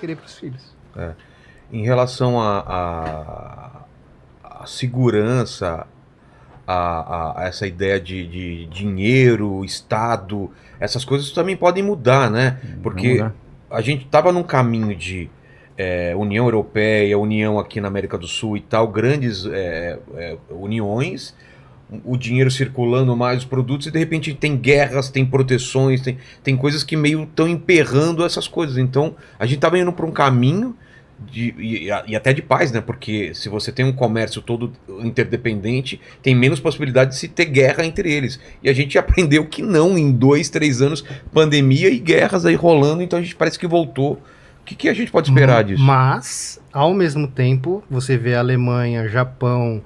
querer para os filhos. Em relação à segurança, a essa ideia de dinheiro, Estado, essas coisas também podem mudar, né? Porque a gente estava num caminho de União Europeia, União aqui na América do Sul e tal, grandes uniões, o dinheiro circulando mais, os produtos, e de repente tem guerras, tem proteções, tem coisas que meio estão emperrando essas coisas. Então a gente estava indo para um caminho e até de paz, né? Porque se você tem um comércio todo interdependente, tem menos possibilidade de se ter guerra entre eles. E a gente aprendeu que não, em 2, 3 anos, pandemia e guerras aí rolando, então a gente parece que voltou. O que a gente pode esperar disso? Mas, ao mesmo tempo, você vê a Alemanha, Japão,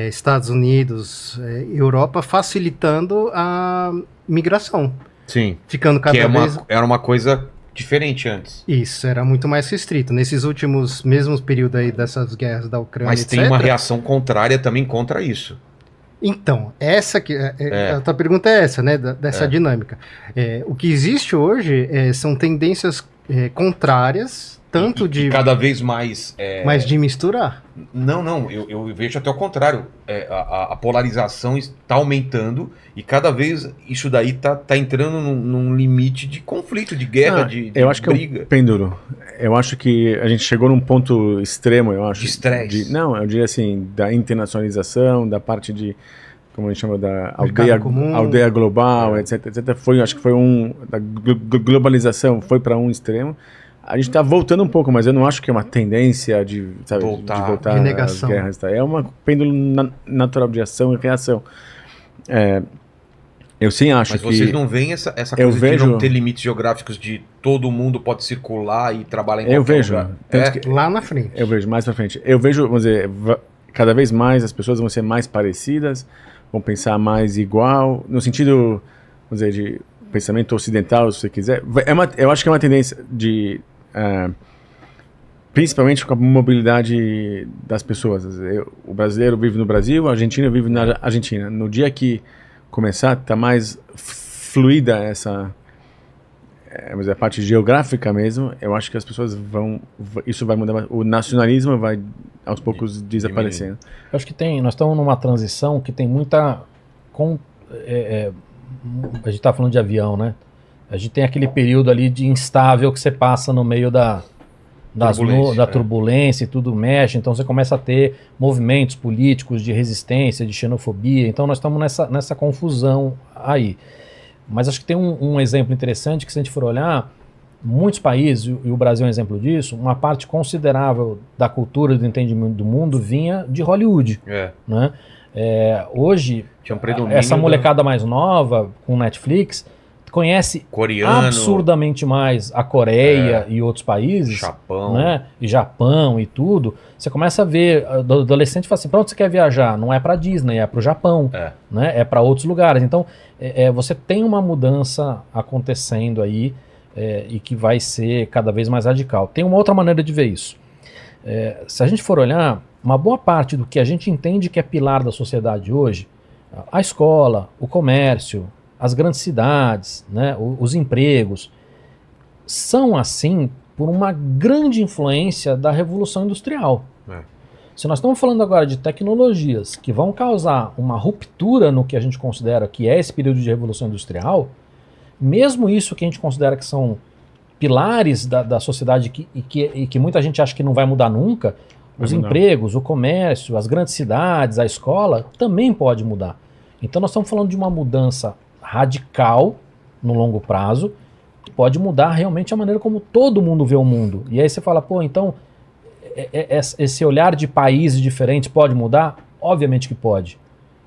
Estados Unidos, Europa facilitando a migração. Sim. Ficando cada vez... Era uma coisa diferente antes. Isso, era muito mais restrito. Nesses últimos, mesmos períodos aí dessas guerras da Ucrânia, mas etc. tem uma reação contrária também contra isso. Então, essa que a tua pergunta é essa, né? Dessa dinâmica. O que existe hoje são tendências contrárias, tanto de... cada vez mais... Mas de misturar. Não, eu vejo até o contrário. A polarização está aumentando e cada vez isso daí tá entrando num limite de conflito, de guerra, de eu acho briga. Que é um pêndulo. Eu acho que a gente chegou num ponto extremo, eu acho. De estresse. Não, eu diria assim, da internacionalização, da parte de, como a gente chama, da aldeia global, etc. Acho que foi da globalização foi para um extremo. A gente está voltando um pouco, mas eu não acho que é uma tendência de voltar às guerras. Tá? É um pêndulo natural de ação e reação. Eu sim acho que... Mas vocês não veem essa coisa de não ter limites geográficos, de todo mundo pode circular e trabalhar em qualquer lugar? Lá na frente. Eu vejo mais para frente. Eu vejo, vamos dizer, cada vez mais as pessoas vão ser mais parecidas, vão pensar mais igual, no sentido, vamos dizer, de pensamento ocidental, se você quiser. Eu acho que é uma tendência de... principalmente com a mobilidade das pessoas. O brasileiro vive no Brasil, a argentina vive na Argentina. No dia que começar, tá mais fluida a parte geográfica mesmo, eu acho que as pessoas isso vai mudar, o nacionalismo vai aos poucos desaparecendo. Eu acho que nós estamos numa transição que tem muita... a gente tá falando de avião, né? A gente tem aquele período ali de instável que você passa no meio da turbulência e tudo mexe, então você começa a ter movimentos políticos de resistência, de xenofobia, então nós estamos nessa confusão aí. Mas acho que tem um exemplo interessante que, se a gente for olhar, muitos países, e o Brasil é um exemplo disso, uma parte considerável da cultura e do entendimento do mundo vinha de Hollywood. Né? Hoje, essa molecada mais nova, com Netflix, conhece coreano, absurdamente mais a Coreia e outros países, Japão, né? E Japão e tudo. Você começa a ver adolescente fala assim: para onde você quer viajar? Não é para Disney, é para o Japão, né? É para outros lugares. Então você tem uma mudança acontecendo aí e que vai ser cada vez mais radical. Tem uma outra maneira de ver isso. Se a gente for olhar, uma boa parte do que a gente entende que é pilar da sociedade hoje, a escola, o comércio, as grandes cidades, né, os empregos, são assim por uma grande influência da Revolução Industrial. Se nós estamos falando agora de tecnologias que vão causar uma ruptura no que a gente considera que é esse período de Revolução Industrial, mesmo isso que a gente considera que são pilares da sociedade e que muita gente acha que não vai mudar nunca, os empregos, o comércio, as grandes cidades, a escola, também pode mudar. Então nós estamos falando de uma mudança radical no longo prazo, que pode mudar realmente a maneira como todo mundo vê o mundo. E aí você fala, pô, então esse olhar de países diferentes pode mudar? Obviamente que pode.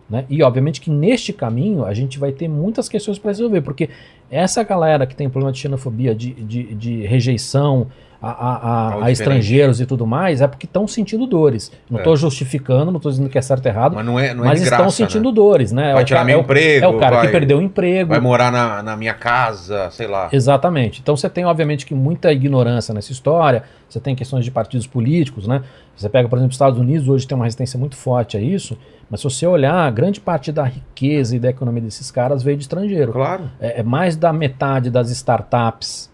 Né? E obviamente que neste caminho a gente vai ter muitas questões para resolver, porque essa galera que tem problema de xenofobia, de rejeição a estrangeiros e tudo mais, é porque estão sentindo dores. Não estou justificando, não estou dizendo que é certo ou errado, mas estão sentindo dores. Né? Vai tirar meu emprego. É o cara que perdeu o emprego. Vai morar na minha casa, sei lá. Exatamente. Então você tem, obviamente, que muita ignorância nessa história, você tem questões de partidos políticos, né? Você pega, por exemplo, os Estados Unidos, hoje tem uma resistência muito forte a isso, mas se você olhar, grande parte da riqueza e da economia desses caras veio de estrangeiro. Claro. Mais da metade das startups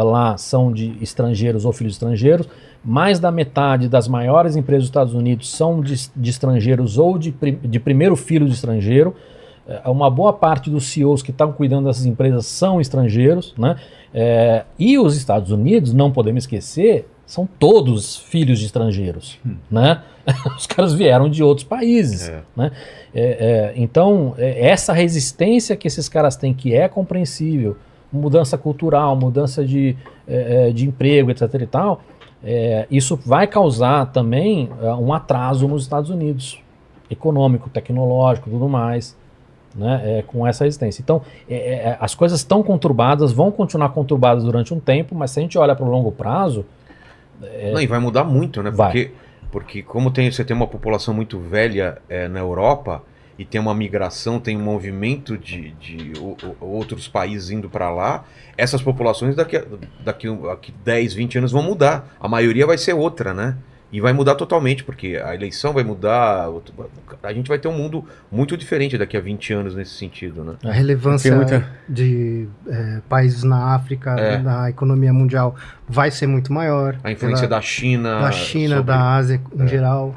lá são de estrangeiros ou filhos de estrangeiros. Mais da metade das maiores empresas dos Estados Unidos são de estrangeiros ou de primeiro filho de estrangeiro. Uma boa parte dos CEOs que estão cuidando dessas empresas são estrangeiros, né? E os Estados Unidos, não podemos esquecer, são todos filhos de estrangeiros, né? Os caras vieram de outros países, né? Então, essa resistência que esses caras têm, que é compreensível, mudança cultural, mudança de emprego, etc. e tal, isso vai causar também um atraso nos Estados Unidos, econômico, tecnológico, tudo mais, né? Com essa resistência. Então, as coisas estão conturbadas, vão continuar conturbadas durante um tempo, mas se a gente olha para o longo prazo... Não, e vai mudar muito, né? Vai. Porque como você tem uma população muito velha na Europa, e tem uma migração, tem um movimento de outros países indo para lá, essas populações daqui 10, 20 anos vão mudar. A maioria vai ser outra, né? E vai mudar totalmente, porque a eleição vai mudar, a gente vai ter um mundo muito diferente daqui a 20 anos nesse sentido, né? A relevância de países na África, na economia mundial, vai ser muito maior. A influência da China. Da Ásia em geral.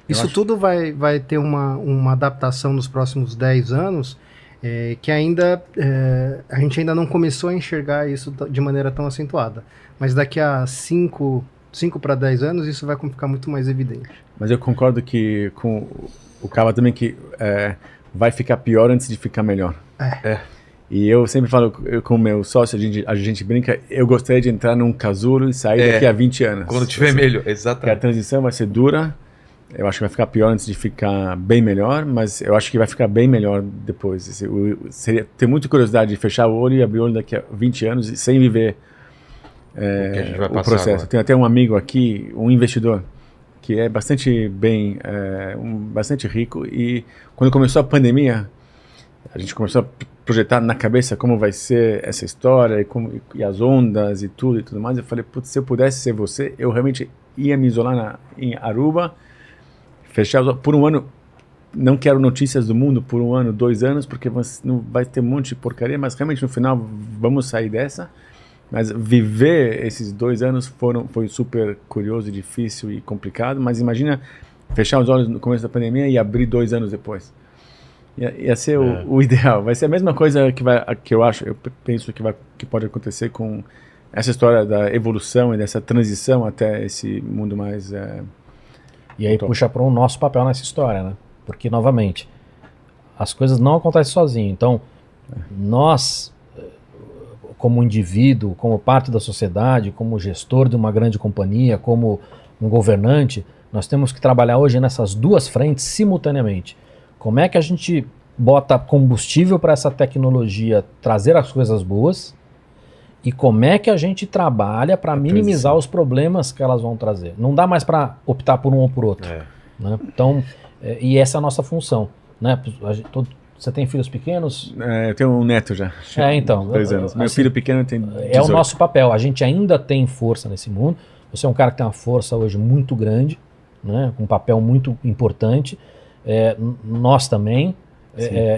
Isso tudo vai ter uma adaptação nos próximos 10 anos, que ainda a gente ainda não começou a enxergar isso de maneira tão acentuada. Mas daqui a 5 para 10 anos isso vai ficar muito mais evidente. Mas eu concordo com o Cava também, que vai ficar pior antes de ficar melhor. E eu sempre falo com o meu sócio, a gente brinca, eu gostaria de entrar num casulo e sair daqui a 20 anos. Quando tiver melhor, exatamente. Porque a transição vai ser dura. Eu acho que vai ficar pior antes de ficar bem melhor, mas eu acho que vai ficar bem melhor depois. Ter muita curiosidade de fechar o olho e abrir o olho daqui a 20 anos sem viver o processo. Agora. Tem até um amigo aqui, um investidor, que é bastante bastante rico, e quando começou a pandemia, a gente começou a projetar na cabeça como vai ser essa história e as ondas e tudo mais. Eu falei, putz, se eu pudesse ser você, eu realmente ia me isolar em Aruba, fechar por um ano, não quero notícias do mundo por 1 ano, 2 anos, porque não vai ter um monte de porcaria, mas realmente no final vamos sair dessa. Mas viver esses 2 anos foi super curioso, difícil e complicado, mas imagina fechar os olhos no começo da pandemia e abrir 2 anos depois. Ia ser o ideal. Vai ser a mesma coisa que eu penso que pode acontecer com essa história da evolução e dessa transição até esse mundo mais... E aí puxa para o nosso papel nessa história, né? Porque, novamente, as coisas não acontecem sozinho. Então, nós, como indivíduo, como parte da sociedade, como gestor de uma grande companhia, como um governante, nós temos que trabalhar hoje nessas duas frentes simultaneamente. Como é que a gente bota combustível para essa tecnologia trazer as coisas boas, e como é que a gente trabalha para minimizar os problemas que elas vão trazer. Não dá mais para optar por um ou por outro. Né? Então, e essa é a nossa função. Né? Você tem filhos pequenos? Eu tenho um neto já. Então. 2 anos. Meu filho pequeno tem 18. É o nosso papel. A gente ainda tem força nesse mundo. Você é um cara que tem uma força hoje muito grande, né? Um papel muito importante. Nós também.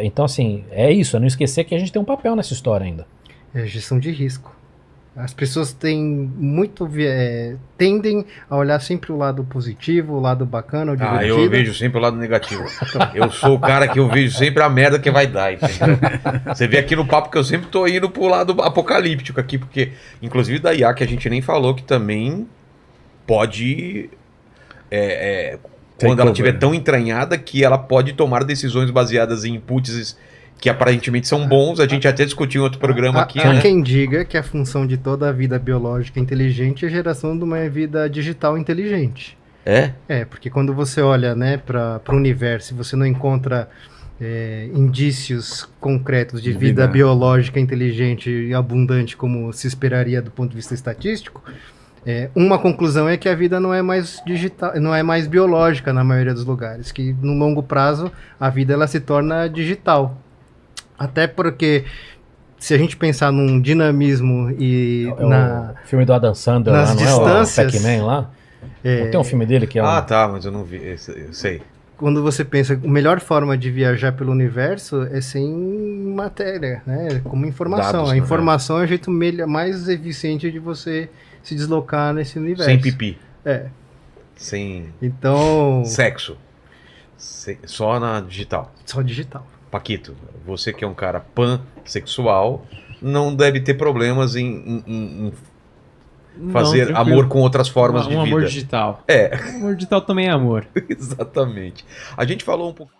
Então, assim, é isso. É não esquecer que a gente tem um papel nessa história ainda. Gestão de risco. As pessoas tendem a olhar sempre o lado positivo, o lado bacana, o divertido. Eu vejo sempre o lado negativo. Eu sou o cara que eu vejo sempre a merda que vai dar, entendeu? Você vê aqui no papo que eu sempre tô indo pro lado apocalíptico aqui, porque, inclusive da IA, que a gente nem falou, que também pode... quando ela estiver tão entranhada que ela pode tomar decisões baseadas em inputs que aparentemente são bons. A gente até discutiu em outro programa aqui. Há quem diga que a função de toda a vida biológica inteligente é a geração de uma vida digital inteligente. Porque quando você olha, né, para o universo e você não encontra indícios concretos de vida biológica inteligente e abundante como se esperaria do ponto de vista estatístico, uma conclusão é que a vida não é mais digital, não é mais biológica na maioria dos lugares, que no longo prazo a vida ela se torna digital. Até porque se a gente pensar num dinamismo e o filme do Adam Sandler nas lá, distâncias, não é o Pac-Man lá? Não tem um filme dele que é tá, mas eu não vi, eu sei. quando você pensa, a melhor forma de viajar pelo universo é sem matéria, né? Como informação. Dados, a informação é o jeito mais eficiente de você se deslocar nesse universo. Sem pipi. Sem... Então... Sexo. Só na digital. Só digital. Paquito, você que é um cara pansexual, não deve ter problemas em fazer não, amor com outras formas de vida. Amor digital. É. Amor digital também é amor. Exatamente. A gente falou um pouco...